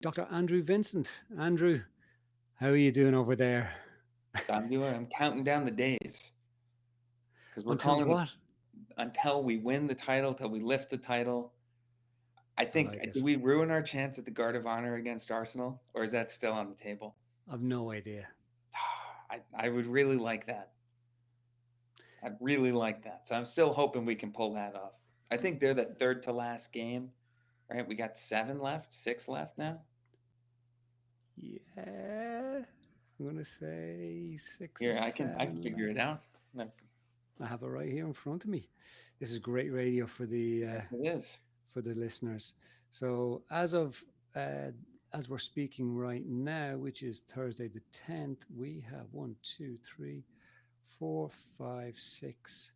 Dr. Andrew Vincent. Andrew, how are you doing over there? I'm counting down the days because we're Until calling it what? until we win the title, till we lift the title. I I think, like it. did we ruin our chance at the Guard of Honor against Arsenal, or is that still on the table? I've no idea. I would really like that. I'd really like that. So I'm still hoping we can pull that off. I think they're the third to last game, right? We got seven left, six left now. Yeah, I'm going to say six or Here, I can seven figure left. it out. No, I have it right here in front of me. This is great radio yes, it is. for the listeners. So uh, as we're speaking right now, which is Thursday the 10th, we have one, two, three, four, five, six,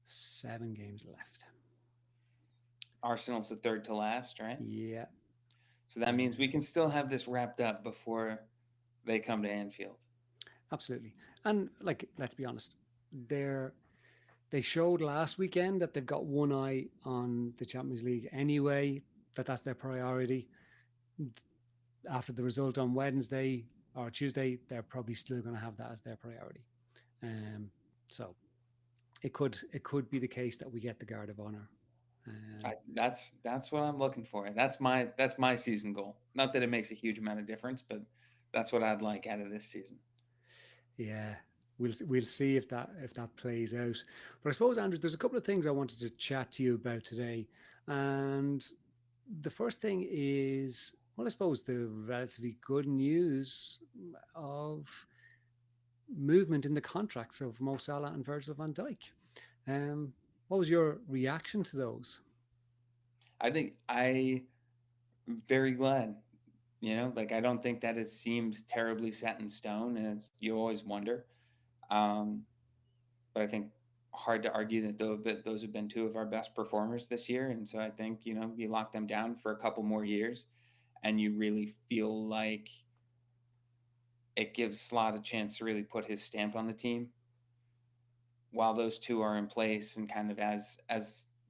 7 games left. Arsenal's the third to last, right? Yeah, So that means we can still have this wrapped up before they come to Anfield. absolutely. And like, let's be honest, they're they showed last weekend that they've got one eye on the Champions League anyway. That's their priority. After the result on Wednesday or Tuesday, they're probably still going to have that as their priority. Um, so it could be the case that we get the Guard of Honor. That's what I'm looking for. That's my season goal. Not that it makes a huge amount of difference, but that's what I'd like out of this season. Yeah, we'll see if that plays out. But I suppose, Andrew, there's a couple of things I wanted to chat to you about today, and the first thing is, well, I suppose the relatively good news of movement in the contracts of Mo Salah and Virgil van Dijk. What was your reaction to those? I think I'm very glad. Like I don't think that it seems terribly set in stone, and you always wonder. Um, but I think hard to argue that those have been two of our best performers this year, and so I think you lock them down for a couple more years, and you really feel like it gives Slot a chance to really put his stamp on the team while those two are in place, and kind of as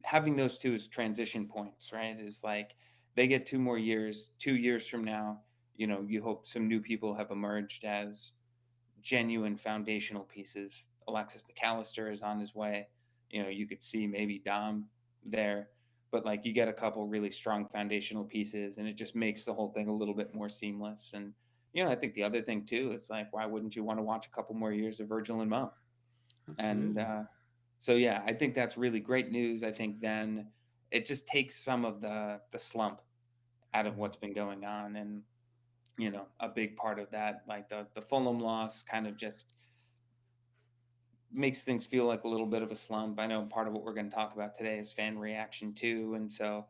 having those two as transition points, right? Is like they get 2 more years. 2 years from now, you hope some new people have emerged as genuine foundational pieces. Alexis McAllister is on his way. You could see maybe Dom there, but like you get a couple really strong foundational pieces, and it just makes the whole thing a little bit more seamless. And I think the other thing too, it's like why wouldn't you want to watch a couple more years of Virgil and Mo? And Absolutely. so yeah, I think that's really great news. I think then it just takes some of the slump out of what's been going on, and a big part of that, like the Fulham loss, kind of just makes things feel like a little bit of a slump. I know part of what we're going to talk about today is fan reaction too, and so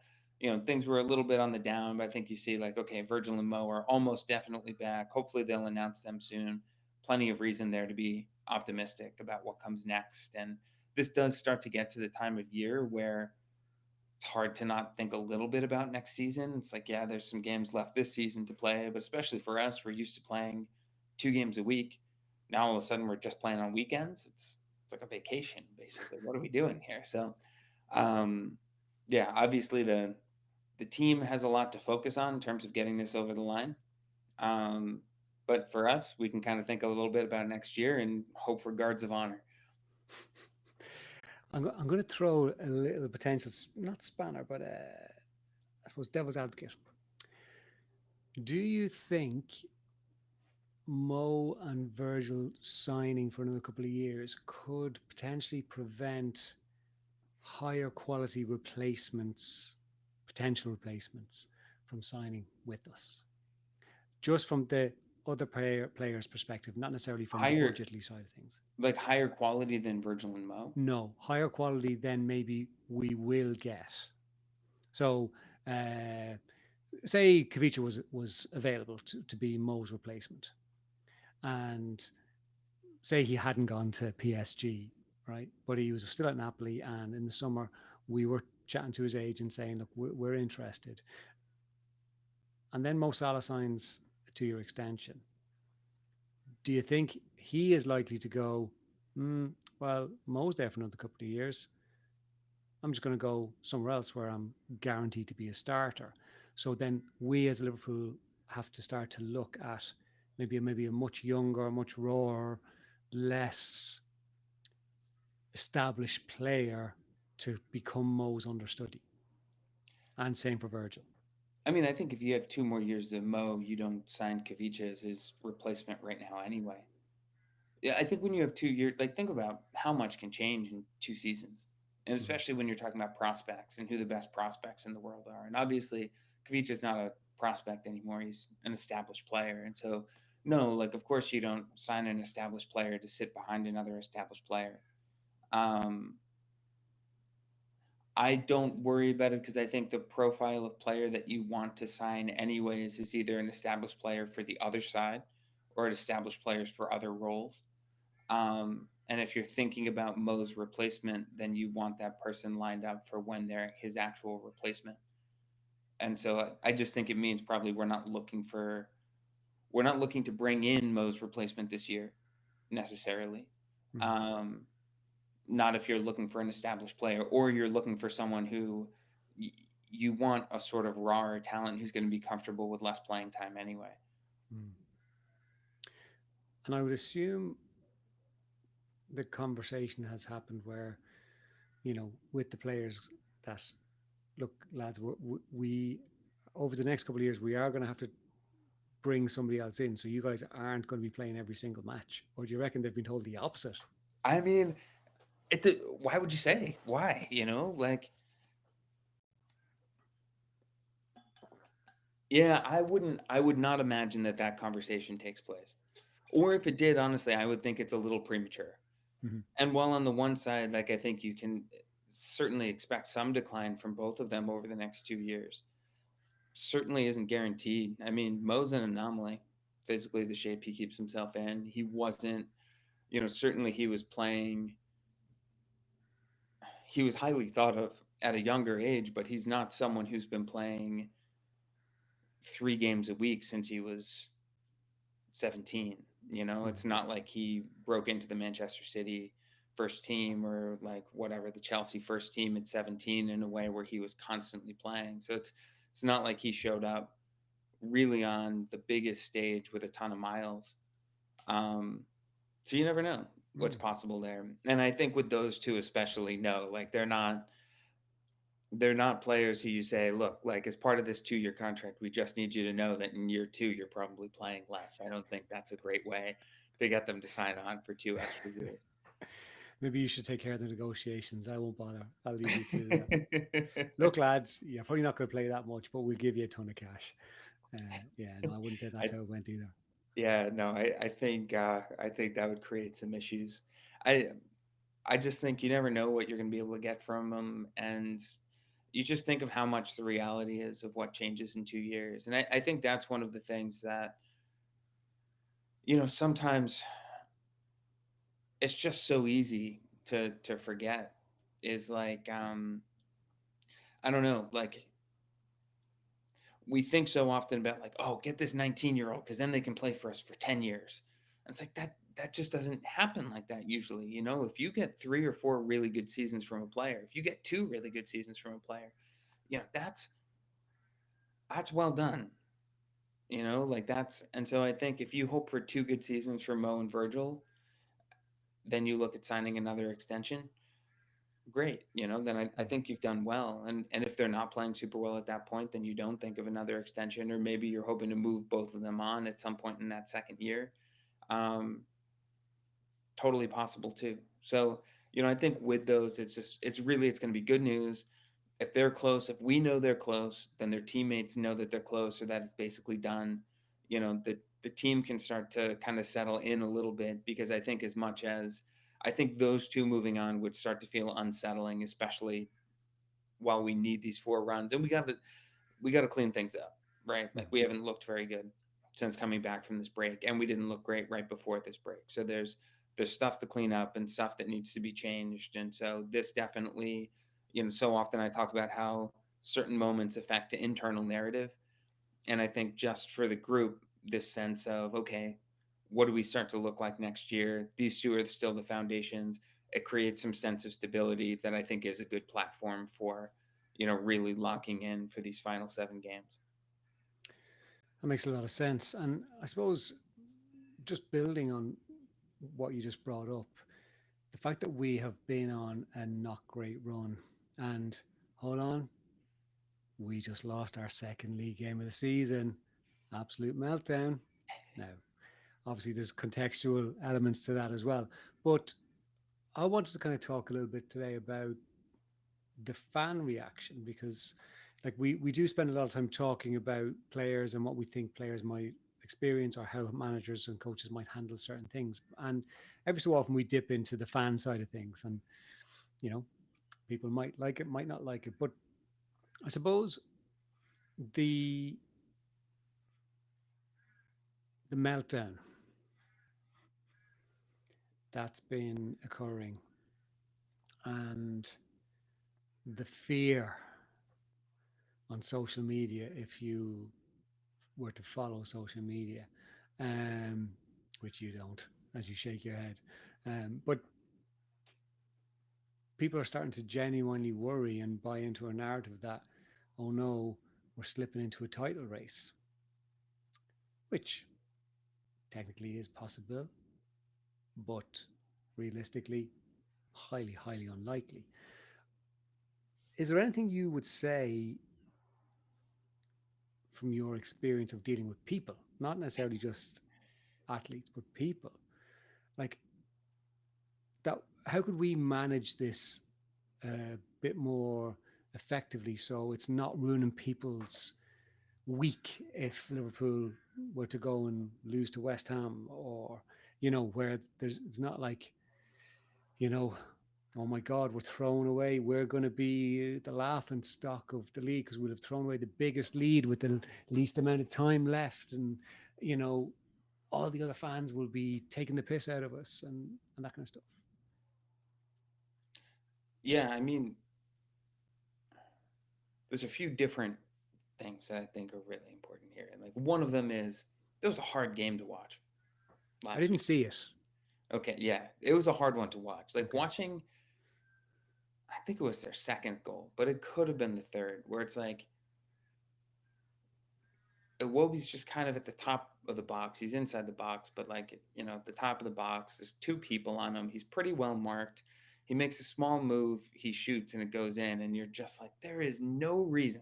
things were a little bit on the down. But I think you see like okay, Virgil and Mo are almost definitely back. Hopefully they'll announce them soon. Plenty of reason there to be optimistic about what comes next, and this does start to get to the time of year where it's hard to not think a little bit about next season. It's like, yeah, there's some games left this season to play, but especially for us, we're used to playing 2 games a week. Now all of a sudden we're just playing on weekends. It's like a vacation basically. What are we doing here? So, um, yeah, obviously the team has a lot to focus on in terms of getting this over the line. Um, but for us, we can kind of think a little bit about next year and hope for guards of honor. I'm going to throw a little potential, not spanner, but I suppose devil's advocate. Do you think Mo and Virgil signing for another couple of years could potentially prevent higher quality replacements, potential replacements, from signing with us? Just from the other players' perspective, not necessarily from the Higher, budgetly side of things. like higher quality than Virgil and Mo. No, higher quality than maybe we will get. So, say Kavicha was available to be Mo's replacement, and say he hadn't gone to PSG, right? But he was still at Napoli, and in the summer we were chatting to his agent saying, "Look, we're interested." And then Mo Salah signs a 2 year extension. Do you think he is likely to go? Well, Mo's there for another couple of years. I'm just going to go somewhere else where I'm guaranteed to be a starter. So then we as Liverpool have to start to look at maybe a much younger, much rawer, less established player to become Mo's understudy. And same for Virgil. I mean, I think if you have 2 more years of Mo, you don't sign Kavicha as his replacement right now anyway. Yeah, I think when you have 2 years, like think about how much can change in 2 seasons, and Mhm. especially when you're talking about prospects and who the best prospects in the world are. And obviously, Kavicha's not a prospect anymore; he's an established player. And so, no, like of course you don't sign an established player to sit behind another established player. Um, I don't worry about it because I think the profile of player that you want to sign anyways is either an established player for the other side or an established players for other roles. And if you're thinking about Mo's replacement, then you want that person lined up for when they're his actual replacement. And so I just think it means probably we're not looking to bring in Mo's replacement this year necessarily. Mhm. Um, Not if you're looking for an established player or you're looking for someone who y- you want a sort of raw talent who's going to be comfortable with less playing time anyway. Mm. And I would assume the conversation has happened where, with the players that, look, lads, we over the next couple of years, we are going to have to bring somebody else in. So you guys aren't going to be playing every single match. Or do you reckon they've been told the opposite? I mean, why would you say why? Like yeah, I would not imagine that conversation takes place. Or if it did, honestly, I would think it's a little premature. Mm-hmm. And while on the one side, like I think you can certainly expect some decline from both of them over the next 2 years, certainly isn't guaranteed. I mean, Mo's an anomaly. Physically, the shape he keeps himself in, he wasn't. Certainly he was playing. He was highly thought of at a younger age, but he's not someone who's been playing 3 games a week since he was 17. It's Mm-hmm. not like he broke into the Manchester City first team or like whatever the Chelsea first team at 17 in a way where he was constantly playing. So it's not like he showed up really on the biggest stage with a ton of miles. Um, so you never know what's Mm. possible there. And I think with those two especially, no, like they're not players who you say, look, like as part of this 2 year contract, we just need you to know that in year two, you're probably playing less. I don't think that's a great way to get them to sign on for 2 extra Maybe you should take care of the negotiations. I won't bother. I'll leave you to that. years. Look, lads, you're probably not going to play that much, but we'll give you a ton of cash. Yeah, no, I wouldn't say that's I, how it went either. yeah, no, I think that would create some issues. I I just think you never know what you're going to be able to get from them, and you just think of how much the reality is of what changes in 2 years. And I think that's one of the things that sometimes it's just so easy to forget is like I don't know, like we think so often about like, oh, get this 19-year-old because then they can play for us for 10 years. And it's like that just doesn't happen like that usually. If you get 3 or 4 really good seasons from a player, if you get 2 really good seasons from a player, that's well done. Like that's and so I think if you hope for 2 good seasons for Mo and Virgil, then you look at signing another extension. Great, then I think you've done well. And if they're not playing super well at that point, then you don't think of another extension, or maybe you're hoping to move both of them on at some point in that second year. Um, Totally possible too. So, I think with those, it's going to be good news. If they're close, if we know they're close, then their teammates know that they're close or that it's basically done. The team can start to kind of settle in a little bit because I think as much as I think those two moving on would start to feel unsettling, especially while we need these 4 runs. And we got to clean things up, right? Like we haven't looked very good since coming back from this break, and we didn't look great right before this break. So there's stuff to clean up and stuff that needs to be changed. And so this definitely, so often I talk about how certain moments affect the internal narrative. And I think just for the group, this sense of, okay, what do we start to look like next year? These two are still the foundations. It creates some sense of stability that I think is a good platform for, really locking in for these final 7 games. That makes a lot of sense. And I suppose just building on what you just brought up, the fact that we have been on a not great run, and hold on, we just lost our second league game of the season. Absolute meltdown. Now, obviously, there's contextual elements to that as well. But I wanted to kind of talk a little bit today about the fan reaction because like we do spend a lot of time talking about players and what we think players might experience or how managers and coaches might handle certain things, and every so often we dip into the fan side of things, and you know, people might like it, might not like it, but I suppose the the meltdown that's been occurring and the fear on social media, if you were to follow social media, um, which you don't, as you shake your head. But people are starting to genuinely worry and buy into a narrative that, oh no, we're slipping into a title race, which technically is possible, but realistically, highly, highly unlikely. Is there anything you would say from your experience of dealing with people, not necessarily just athletes, but people, like that? How could we manage this a bit more effectively so it's not ruining people's week if Liverpool were to go and lose to West Ham, or where there's it's not like, you know oh my God, we're thrown away, we're going to be the laughing stock of the league because we'll have thrown away the biggest lead with the least amount of time left, and you know all the other fans will be taking the piss out of us, and that kind of stuff. Yeah, I mean, there's a few different things that I think are really important here. And like one of them is it was a hard game to watch I last didn't week. see it. Okay, yeah, it was a hard one to watch. Like Okay. watching, I think it was their second goal, but it could have been the third, where it's like Iwobi's just kind of at the top of the box. He's inside the box, but like at the top of the box, there's two people on him. He's pretty well marked. He makes a small move, he shoots, and it goes in, and you're just like, there is no reason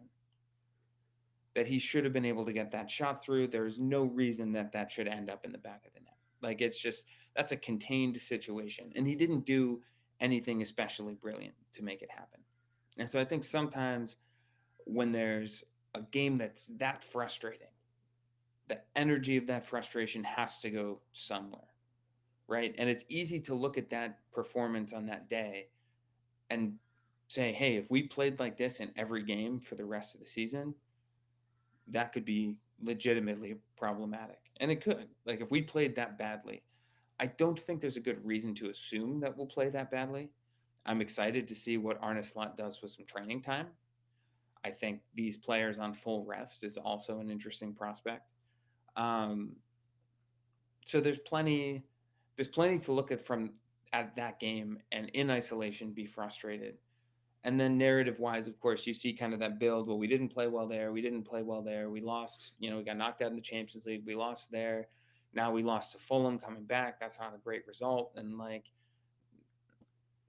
that he should have been able to get that shot through. There is no reason that that should end up in the back of the net. Like it's just that's a contained situation, and he didn't do anything especially brilliant to make it happen. And so I think sometimes when there's a game that's that frustrating, the energy of that frustration has to go somewhere, right? And it's easy to look at that performance on that day and say, hey, if we played like this in every game for the rest of the season, that could be legitimately problematic. And it could. Like if we played that badly, I don't think there's a good reason to assume that we'll play that badly. I'm excited to see what Arne Slot does with some training time. I think these players on full rest is also an interesting prospect. Um, so there's plenty to look at that game and in isolation be frustrated. And then narrative wise, of course, you see kind of that build. Well, we didn't play well there. We didn't play well there. We lost, we got knocked out in the Champions League. We lost there. Now we lost to Fulham coming back. That's not a great result. And like,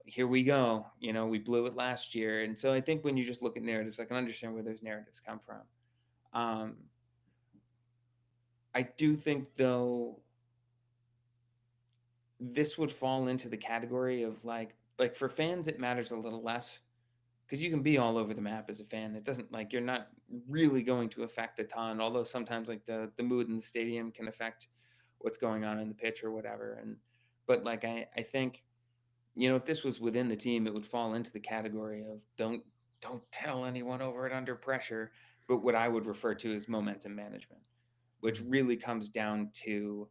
here we go. We blew it last year. And so I think when you just look at narratives, I can understand where those narratives come from. Um, I do think, though, this would fall into the category of like for fans, it matters a little less because you can be all over the map as a fan. It doesn't like you're not really going to affect a ton, although sometimes like the mood in the stadium can affect what's going on in the pitch or whatever. But like I think, if this was within the team, it would fall into the category of don't tell anyone over it under pressure, but what I would refer to as momentum management, which Mm. really comes down to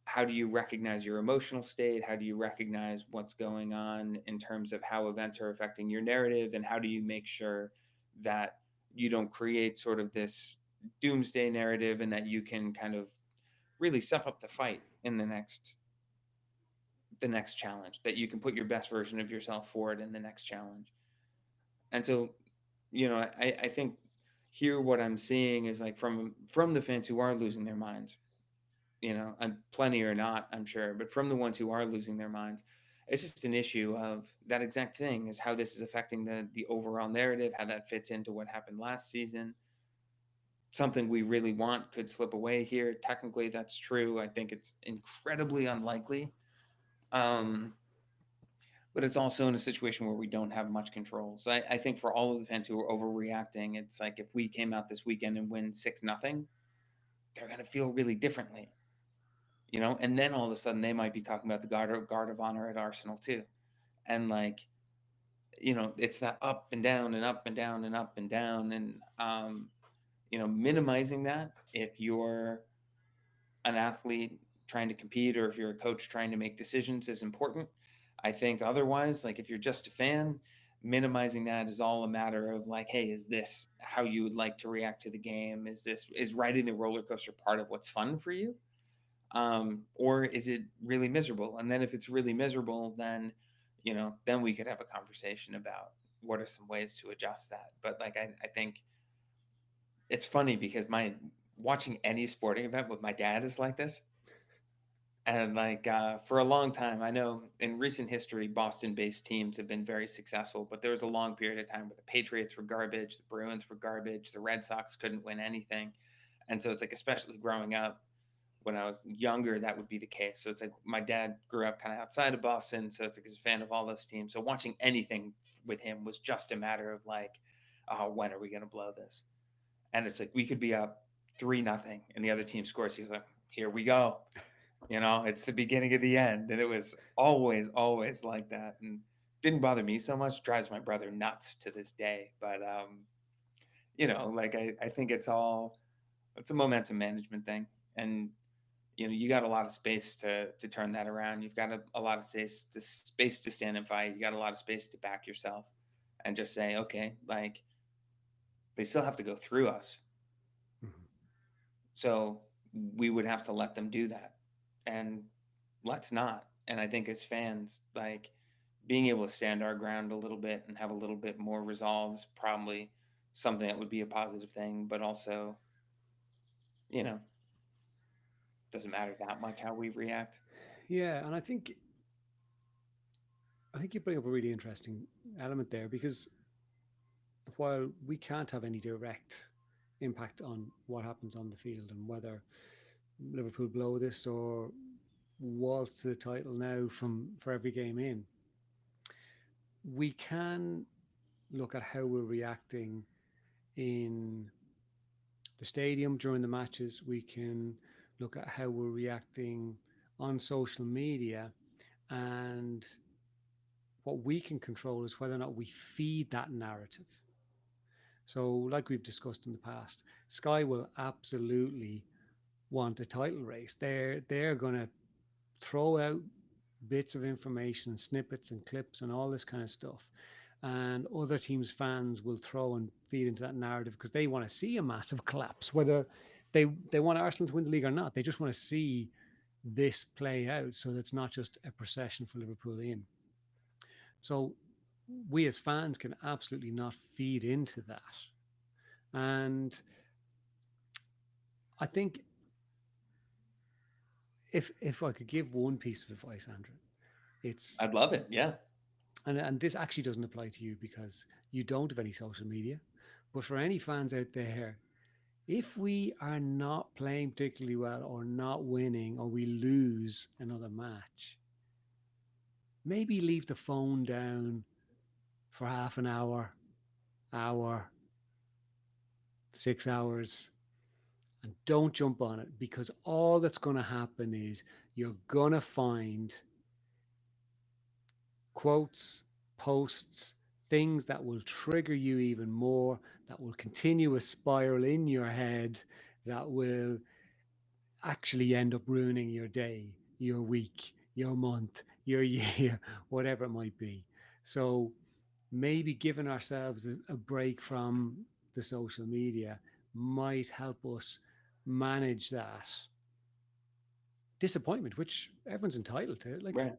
how do you recognize your emotional state? How do you recognize what's going on in terms of how events are affecting your narrative? And how do you make sure that you don't create sort of this doomsday narrative and that you can kind of really step up the fight in the next challenge, that you can put your best version of yourself forward in the next challenge. And so, I think here what I'm seeing is like from the fans who are losing their minds, and plenty or not, I'm sure, but from the ones who are losing their minds, it's just an issue of that exact thing, is how this is affecting the overall narrative, how that fits into what happened last season. Something we really want could slip away here. Technically, that's true. I think it's incredibly unlikely. Um, but it's also in a situation where we don't have much control. So I think for all of the fans who are overreacting, it's like if we came out this weekend and win 6-0, they're going to feel really differently, and then all of a sudden they might be talking about the guard of honor at Arsenal too. And like, it's that up and down and up and down and up and down. And, minimizing that if you're an athlete trying to compete or if you're a coach trying to make decisions is important. I think otherwise, like if you're just a fan, minimizing that is all a matter of like, hey, is this how you would like to react to the game? Is riding the roller coaster part of what's fun for you? Or is it really miserable? And then if it's really miserable, then we could have a conversation about what are some ways to adjust that. But like, I think it's funny because watching any sporting event with my dad is like this. And like for a long time, I know in recent history, Boston-based teams have been very successful, but there was a long period of time where the Patriots were garbage, the Bruins were garbage, the Red Sox couldn't win anything. And so it's like, especially growing up, when I was younger, that would be the case. So it's like my dad grew up kind of outside of Boston, so it's like he's a fan of all those teams. So watching anything with him was just a matter of like, oh, when are we going to blow this? And it's like we could be up 3-0, and the other team scores. He's like, here we go. It's the beginning of the end, and it was always, always like that. And didn't bother me so much. Drives my brother nuts to this day. But like I think it's a momentum management thing, and you got a lot of space to turn that around. You've got a lot of space to stand and fight. You got a lot of space to back yourself and just say, okay, like they still have to go through us. Mm-hmm. So we would have to let them do that, and let's not. And I think as fans, like being able to stand our ground a little bit and have a little bit more resolve is probably something that would be a positive thing, but also, doesn't matter that much how we react. Yeah, and I think you bring up a really interesting element there, because while we can't have any direct impact on what happens on the field and whether Liverpool blow this or waltz to the title now for every game in, we can look at how we're reacting in the stadium during the matches. We can look at how we're reacting on social media, and what we can control is whether or not we feed that narrative. So, like we've discussed in the past, Sky will absolutely want a title race. They're going to throw out bits of information, snippets and clips and all this kind of stuff. And other teams' fans will throw and feed into that narrative because they want to see a massive collapse, whether they want Arsenal to win the league or not. They just want to see this play out so that's not just a procession for Liverpool in. So we as fans can absolutely not feed into that. And I think if I could give one piece of advice, Andrew, I'd love it. Yeah. And this actually doesn't apply to you because you don't have any social media, but for any fans out there, if we are not playing particularly well or not winning or we lose another match, maybe leave the phone down for half an hour, 6 hours, and don't jump on it, because all that's going to happen is you're going to find quotes, posts, things that will trigger you even more, that will continue a spiral in your head, that will actually end up ruining your day, your week, your month, your year, whatever it might be. So maybe giving ourselves a break from the social media might help us manage that disappointment, which everyone's entitled to. Like, right.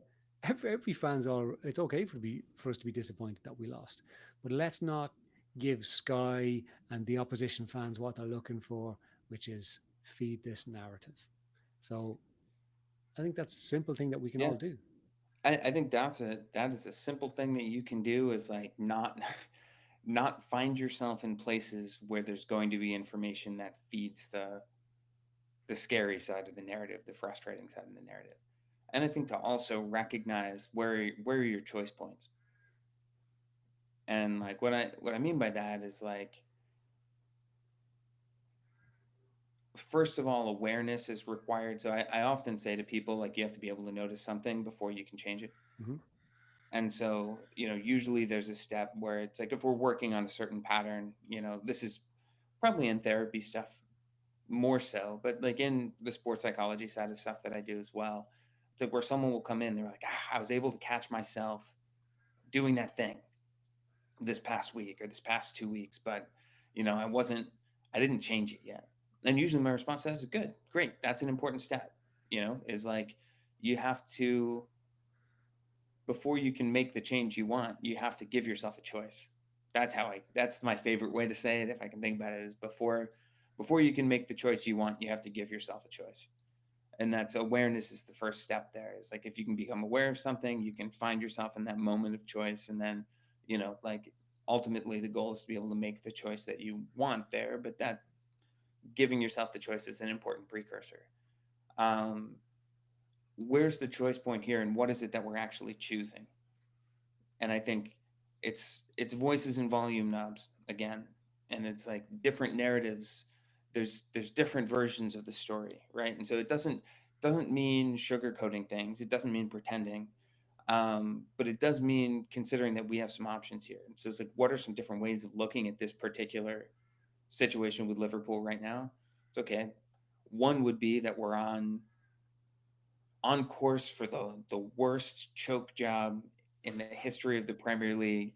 Every fan's all. It's okay for us to be disappointed that we lost, but let's not give Sky and the opposition fans what they're looking for, which is feed this narrative. So I think that's a simple thing that we can all Yeah. do. I think that is a simple thing that you can do, is like not not find yourself in places where there's going to be information that feeds the scary side of the narrative, the frustrating side of the narrative. And I think to also recognize where are your choice points. And like what I mean by that is like, first of all, awareness is required. So I often say to people, like, you have to be able to notice something before you can change it. Mm-hmm. And so, usually there's a step where it's like, if we're working on a certain pattern, this is probably in therapy stuff more so, but like in the sports psychology side of stuff that I do as well, it's like where someone will come in, they're like, I was able to catch myself doing that thing this past week or this past 2 weeks, but I wasn't, I didn't change it yet. And usually my response to that is good, great. That's an important step, is like, you have to, before you can make the change you want, you have to give yourself a choice. That's my favorite way to say it. If I can think about it, is before you can make the choice you want, you have to give yourself a choice. And that's awareness is the first step there. Is like, if you can become aware of something, you can find yourself in that moment of choice. And then, like, ultimately the goal is to be able to make the choice that you want there. But that giving yourself the choice is an important precursor. Um, where's the choice point here, and what is it that we're actually choosing? And I think it's voices and volume knobs again. And it's like different narratives. There's different versions of the story, right? And so it doesn't mean sugarcoating things. It doesn't mean pretending. But it does mean considering that we have some options here. So it's like, what are some different ways of looking at this particular situation with Liverpool right now? It's okay. One would be that we're on course for the worst choke job in the history of the Premier League,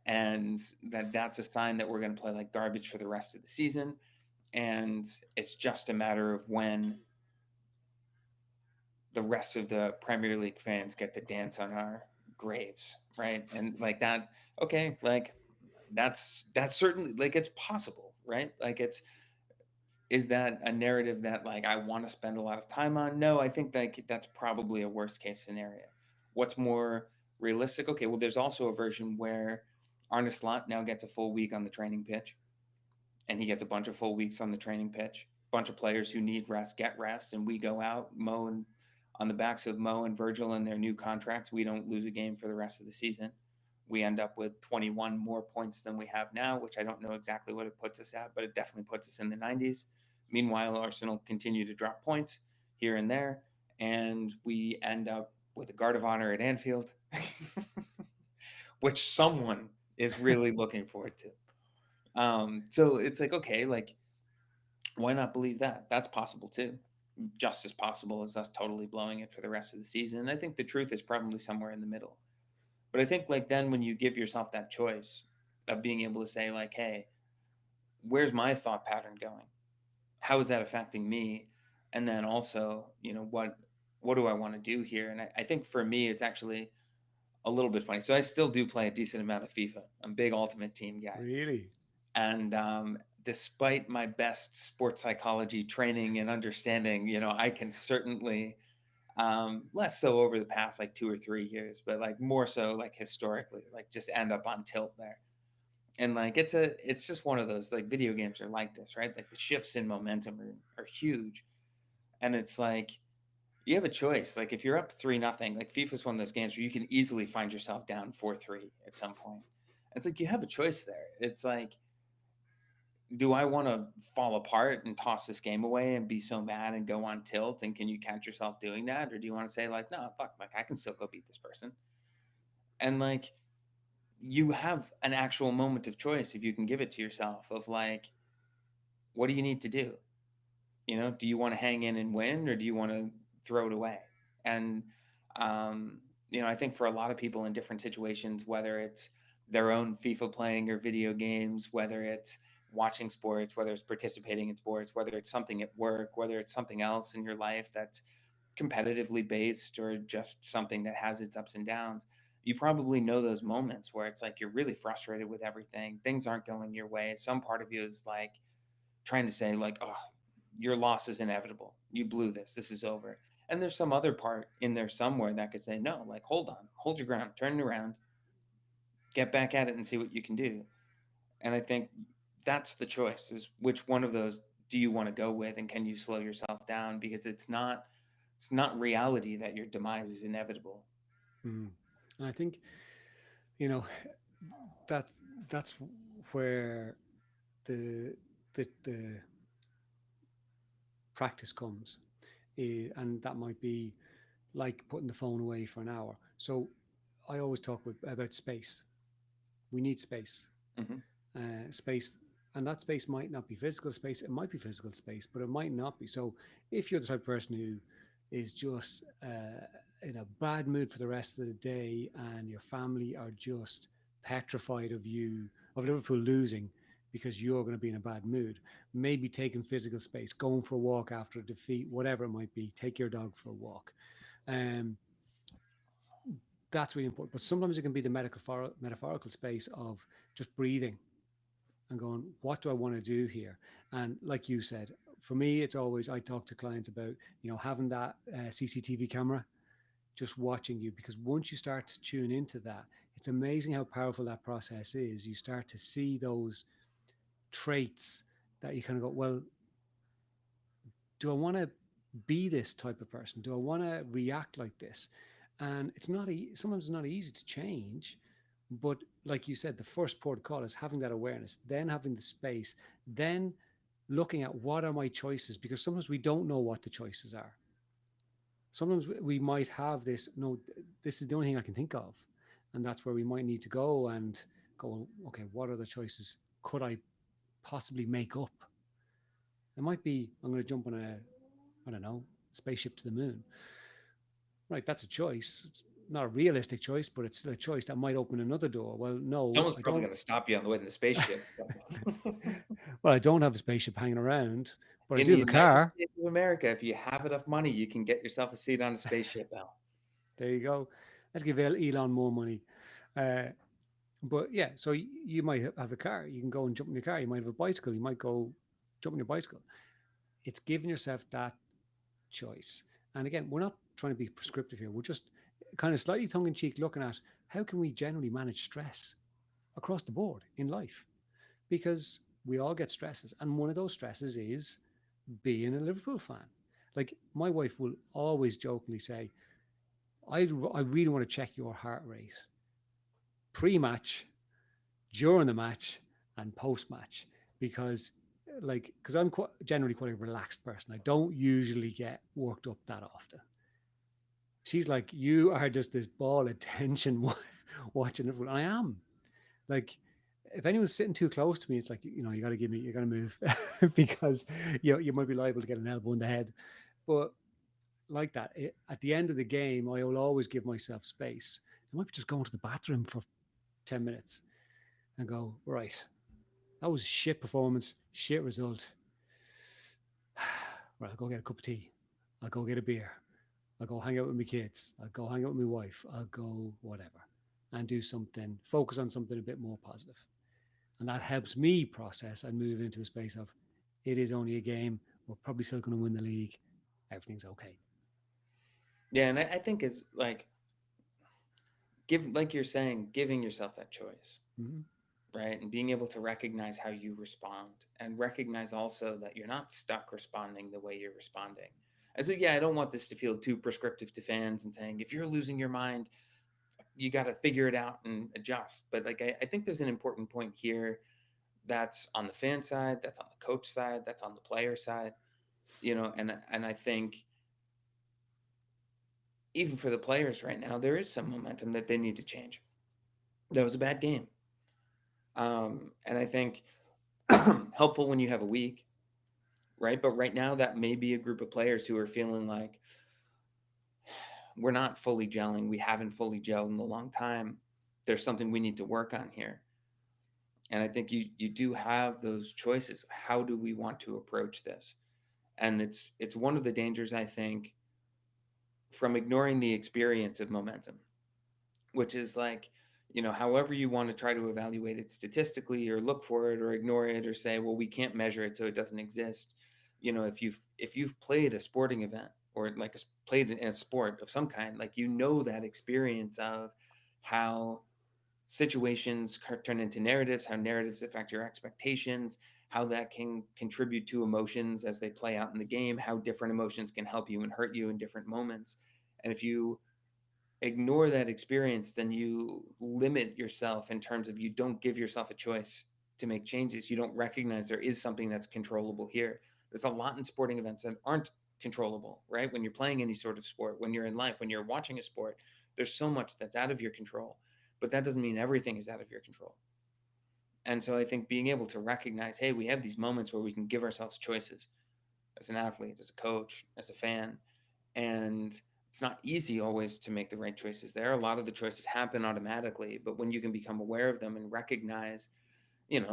and that's a sign that we're going to play like garbage for the rest of the season. And it's just a matter of when the rest of the Premier League fans get to dance on our graves, right? And like that, okay, like that's certainly, like, it's possible, right? Like, it's is that a narrative that, like, I want to spend a lot of time on? No, I think like that's probably a worst case scenario. What's more realistic? Okay, well, there's also a version where Arne Slot now gets a full week on the training pitch, and he gets a bunch of full weeks on the training pitch. A bunch of players who need rest get rest, and we go out. Mo and on the backs of Mo and Virgil and their new contracts, we don't lose a game for the rest of the season. We end up with 21 more points than we have now, which I don't know exactly what it puts us at, but it definitely puts us in the 90s. Meanwhile, Arsenal continue to drop points here and there, and we end up with a guard of honor at Anfield, which someone is really looking forward to. So it's like, okay, like, why not believe that? That's possible too. Just as possible as us totally blowing it for the rest of the season. And I think the truth is probably somewhere in the middle. But I think, like, then when you give yourself that choice of being able to say, like, hey, where's my thought pattern going? How is that affecting me? And then also, what do I want to do here? And I think for me, it's actually a little bit funny. So I still do play a decent amount of FIFA. I'm a big Ultimate Team guy. Really? And despite my best sports psychology training and understanding, I can certainly, less so over the past like 2 or 3 years, but like more so like historically, like just end up on tilt there. And like it's just one of those, like, video games are like this, right? Like the shifts in momentum are huge. And it's like you have a choice. Like if you're up 3-0, like FIFA's one of those games where you can easily find yourself down 4-3 at some point. It's like you have a choice there. It's like, do I want to fall apart and toss this game away and be so mad and go on tilt? And can you catch yourself doing that? Or do you want to say, like, no, fuck, like, I can still go beat this person? And like, you have an actual moment of choice if you can give it to yourself of like, what do you need to do? Do you want to hang in and win, or do you want to throw it away? And, I think for a lot of people in different situations, whether it's their own FIFA playing or video games, whether it's watching sports, whether it's participating in sports, whether it's something at work, whether it's something else in your life that's competitively based or just something that has its ups and downs, you probably know those moments where it's like you're really frustrated with everything. Things aren't going your way. Some part of you is like trying to say like, oh, your loss is inevitable. You blew this. This is over. And there's some other part in there somewhere that could say, no, like, hold on, hold your ground, turn it around, get back at it and see what you can do. And I think that's the choice, is which one of those do you want to go with, and can you slow yourself down? Because it's not reality that your demise is inevitable. Mm. And I think, you know, that's that's where the the practice comes, and that might be like putting the phone away for an hour. So I always talk about space. We need space, Hmm. space, and that space might not be physical space. It might be physical space, but it might not be. So if you're the type of person who is just in a bad mood for the rest of the day, and your family are just petrified of Liverpool losing because you're going to be in a bad mood, maybe taking physical space, going for a walk after a defeat, whatever it might be, take your dog for a walk. Um, that's really important. But sometimes it can be the metaphorical space of just breathing and going, what do I want to do here? And like you said, for me, it's always, I talk to clients about, having that CCTV camera just watching you, because once you start to tune into that, it's amazing how powerful that process is. You start to see those traits that you kind of go, well, do I want to be this type of person? Do I want to react like this? And sometimes it's not easy to change, but like you said, the first port of call is having that awareness, then having the space, then looking at what are my choices, because sometimes we don't know what the choices are. Sometimes we might have this, no, this is the only thing I can think of. And that's where we might need to go and go, okay, what other choices could I possibly make up? It might be, I'm going to jump on I don't know, spaceship to the moon. Right, that's a choice. It's not a realistic choice, but it's still a choice that might open another door. Well, no, Someone's I probably don't. going to stop you on the way to the spaceship. Well, I don't have a spaceship hanging around, but I In do the have a United car. States of America, if you have enough money, you can get yourself a seat on a spaceship now. There you go. Let's give Elon more money. Uh, but yeah, so you might have a car. You can go and jump in your car. You might have a bicycle. You might go jump on your bicycle. It's giving yourself that choice. And again, we're not trying to be prescriptive here. We're just kind of slightly tongue in cheek looking at how can we generally manage stress across the board in life, because we all get stresses, and one of those stresses is being a Liverpool fan. Like my wife will always jokingly say, I really want to check your heart rate pre-match, during the match, and post-match, because I'm generally quite a relaxed person. I don't usually get worked up that often. She's like, you are just this ball of tension watching Liverpool. And I am. Like, if anyone's sitting too close to me, it's like, you got to you got to move because you might be liable to get an elbow in the head. But like that, at the end of the game, I will always give myself space. I might be just going to the bathroom for 10 minutes and go, right, that was shit performance, shit result. Right, I'll go get a cup of tea. I'll go get a beer. I'll go hang out with my kids. I'll go hang out with my wife. I'll go whatever and do something, focus on something a bit more positive. And that helps me process and move into a space of it is only a game. We're probably still going to win the league. Everything's okay. Yeah, and I think it's like like you're saying, giving yourself that choice, Mm-hmm. right? And being able to recognize how you respond, and recognize also that you're not stuck responding the way you're responding. And so, yeah, I don't want this to feel too prescriptive to fans and saying, if you're losing your mind, you got to figure it out and adjust. But like, I think there's an important point here that's on the fan side, that's on the coach side, that's on the player side, and I think even for the players right now, there is some momentum that they need to change. That was a bad game. And I think helpful when you have a week, right? But right now, that may be a group of players who are feeling like we're not fully gelling. We haven't fully gelled in a long time. There's something we need to work on here. And I think you do have those choices. How do we want to approach this? And it's one of the dangers, I think, from ignoring the experience of momentum, which is like, however you want to try to evaluate it statistically or look for it or ignore it or say, well, we can't measure it, so it doesn't exist. If you've played a sporting event or like played in a sport of some kind, like, that experience of how situations turn into narratives, how narratives affect your expectations, how that can contribute to emotions as they play out in the game, how different emotions can help you and hurt you in different moments. And if you ignore that experience, then you limit yourself in terms of, you don't give yourself a choice to make changes. You don't recognize there is something that's controllable here. There's a lot in sporting events that aren't controllable, right? When you're playing any sort of sport, when you're in life, when you're watching a sport, there's so much that's out of your control, but that doesn't mean everything is out of your control. And so I think being able to recognize, hey, we have these moments where we can give ourselves choices as an athlete, as a coach, as a fan. And it's not easy always to make the right choices there. A lot of the choices happen automatically, but when you can become aware of them and recognize,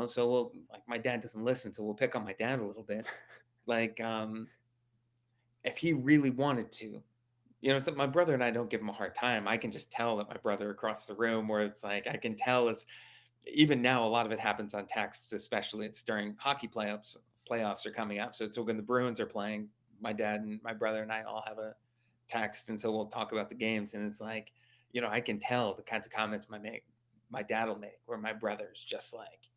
so like, my dad doesn't listen, so we'll pick on my dad a little bit. Like, if he really wanted to, so my brother and I don't give him a hard time. I can just tell that my brother across the room, where it's like, I can tell it's, even now, a lot of it happens on texts, especially it's during hockey playoffs. Playoffs are coming up. So it's when the Bruins are playing, my dad and my brother and I all have a text. And so we'll talk about the games. And it's like, I can tell the kinds of comments my dad will make, where my brother's just like,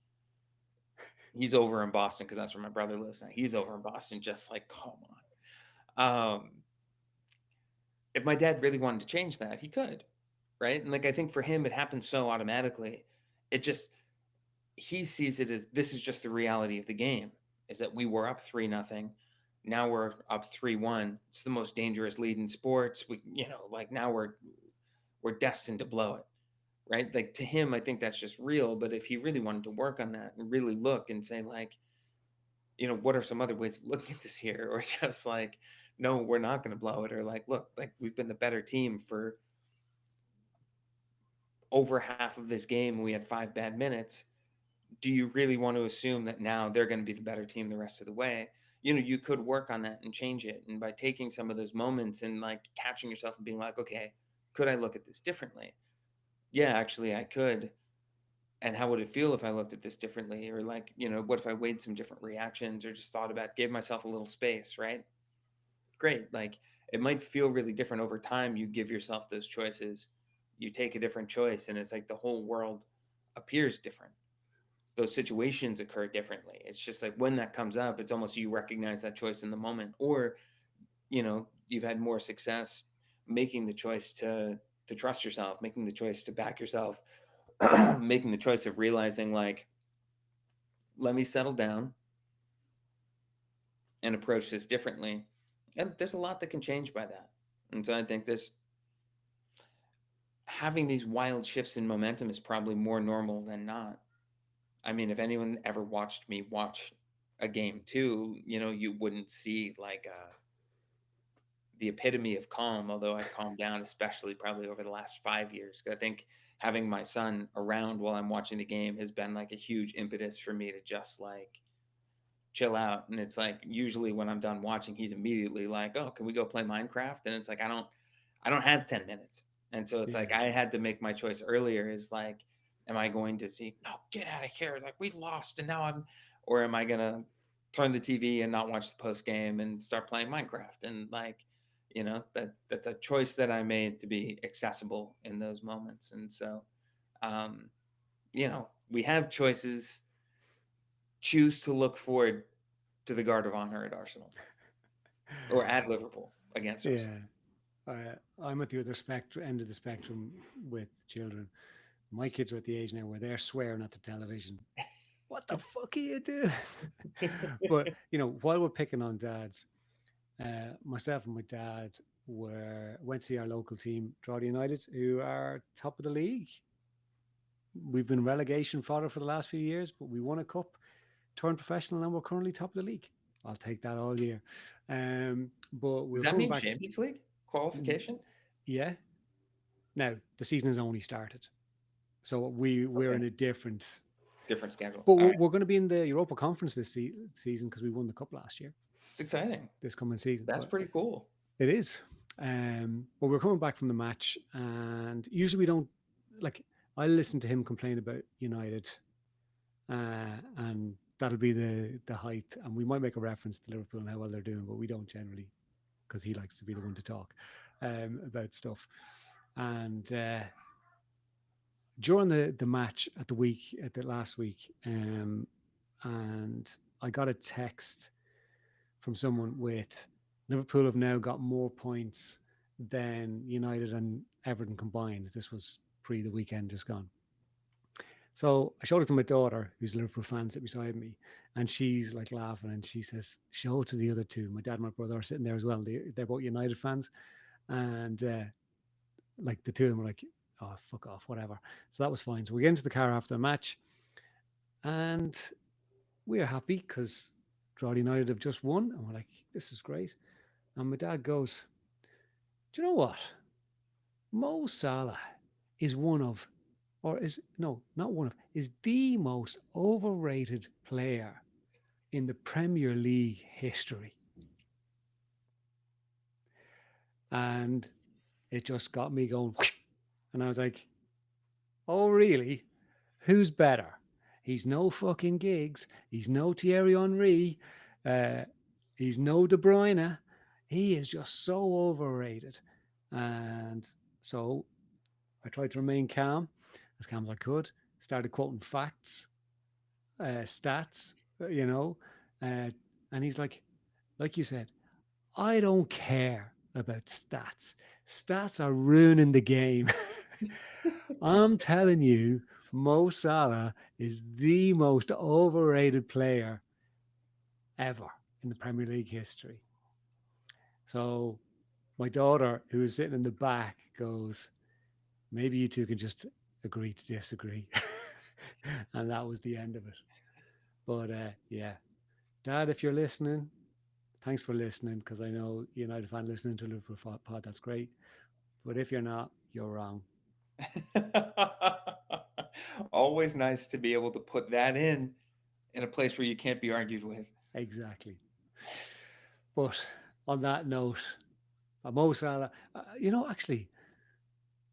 he's over in Boston, because that's where my brother lives now. He's over in Boston, just like, come on. If my dad really wanted to change that, he could, right? And like, I think for him, it happens so automatically. It just, he sees it as, this is just the reality of the game, is that we were up 3-0. Now we're up 3-1. It's the most dangerous lead in sports. Like, now we're destined to blow it, right? Like, to him, I think that's just real. But if he really wanted to work on that and really look and say, like, what are some other ways of looking at this here? Or just like, no, we're not going to blow it. Or like, look, like, we've been the better team for over half of this game. We had 5 bad minutes. Do you really want to assume that now they're going to be the better team the rest of the way? You could work on that and change it. And by taking some of those moments and like catching yourself and being like, okay, could I look at this differently? Yeah, actually I could. And how would it feel if I looked at this differently? Or like, what if I weighed some different reactions, or just thought about, gave myself a little space, right? Great. Like, it might feel really different over time. You give yourself those choices, you take a different choice, and it's like the whole world appears different. Those situations occur differently. It's just like, when that comes up, it's almost, you recognize that choice in the moment, or you've had more success making the choice to trust yourself, making the choice to back yourself, making the choice of realizing, like, let me settle down and approach this differently. And there's a lot that can change by that. And so I think this, having these wild shifts in momentum, is probably more normal than not. I mean, if anyone ever watched me watch a game too, you wouldn't see like the epitome of calm, although I've calmed down, especially probably over the last 5 years. I think having my son around while I'm watching the game has been like a huge impetus for me to just like chill out. And it's like, usually when I'm done watching, he's immediately like, oh, can we go play Minecraft? And it's like, I don't have 10 minutes. And so it's like, Yeah. I had to make my choice earlier, is like, am I going to see, no, get out of here, like, we lost and now or am I going to turn the TV and not watch the post game and start playing Minecraft? And like, that's a choice that I made to be accessible in those moments. And so, um, we have choices. Choose to look forward to the Guard of Honor at Arsenal, or at Liverpool against Arsenal. Yeah. I'm at the other end of the spectrum with children. My kids are at the age now where they're swearing at the television. What the fuck are you doing? But while we're picking on dads, myself and my dad went to see our local team, Drogheda United, who are top of the league. We've been relegation fodder for the last few years, but we won a cup, turned professional, and we're currently top of the league. I'll take that all year. But Does we're that coming mean back. Champions League qualification? Yeah. Now the season has only started, so we're Okay. in a different Schedule. But All right. we're going to be in the Europa Conference this season because we won the cup last year. It's exciting. This coming season, That's but pretty cool. it is. But we're coming back from the match, and usually we don't like I listen to him complain about United, and that'll be the height. And we might make a reference to Liverpool and how well they're doing, but we don't generally, because he likes to be the one to talk about stuff. And during the match at the last week, and I got a text from someone with Liverpool have now got more points than United and Everton combined. This was pre the weekend just gone. So I showed it to my daughter, who's a Liverpool fan, sitting beside me, and she's like laughing, and she says, "Show it to the other two." My dad and my brother are sitting there as well. They're both United fans, and like the two of them were like, "Oh, fuck off, whatever." So that was fine. So we get into the car after the match, and we are happy because Drogheda United have just won, and we're like, "This is great." And my dad goes, "Do you know what? Mo Salah is one of, or is no, not one of, is the most overrated player in the Premier League history." And it just got me going. And I was like, "Oh, really? Who's better? He's no fucking Giggs. He's no Thierry Henry. Uh, he's no De Bruyne. He is just so overrated." And so I tried to remain as calm as I could. Started quoting facts, stats, uh, and he's like you said, I don't care about stats. Stats are ruining the game. I'm telling you, Mo Salah is the most overrated player ever in the Premier League history. So my daughter, who is sitting in the back, goes, "Maybe you two can just agree to disagree." And that was the end of it. But yeah, Dad, if you're listening, thanks for listening, because I know you're United fan listening to Liverpool pod. That's great. But if you're not, you're wrong. Always nice to be able to put that in a place where you can't be argued with. Exactly. But on that note, Mo Salah, actually,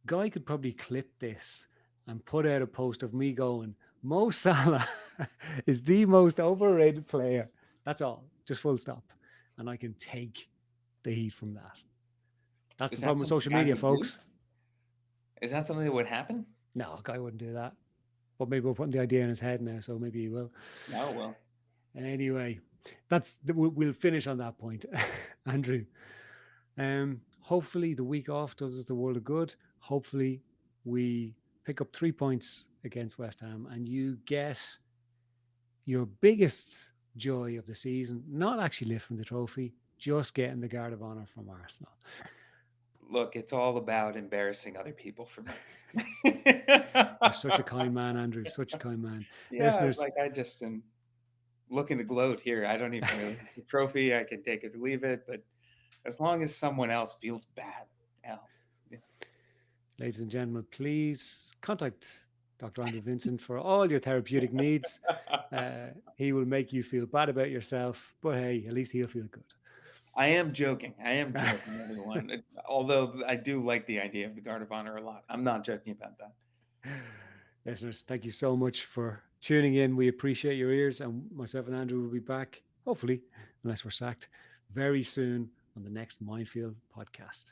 Guy could probably clip this and put out a post of me going, "Mo Salah is the most overrated player." That's all, just full stop. And I can take the heat from that. That's Is the that problem with something social Guy media, would do? folks. Is that something that would happen? No, Guy wouldn't do that. But maybe we're putting the idea in his head now, so maybe he will. No, well. Anyway, we'll finish on that point, Andrew. Hopefully the week off does us the world of good. Hopefully we pick up 3 points against West Ham and you get your biggest joy of the season, not actually lifting the trophy, just getting the Guard of Honor from Arsenal. Look, it's all about embarrassing other people for me. You're such a kind man, Andrew. Such a kind man. Yeah, Listeners, like I just am looking to gloat here. I don't even really the trophy. I can take it or leave it, but as long as someone else feels bad, hell, yeah. ladies and gentlemen, please contact Dr. Andrew Vincent for all your therapeutic needs. He will make you feel bad about yourself, but hey, at least he'll feel good. I am joking. I am joking, everyone. Although I do like the idea of the Guard of Honor a lot. I'm not joking about that. Listeners, thank you so much for tuning in. We appreciate your ears, and myself and Andrew will be back, hopefully, unless we're sacked, very soon on the next Minefield podcast.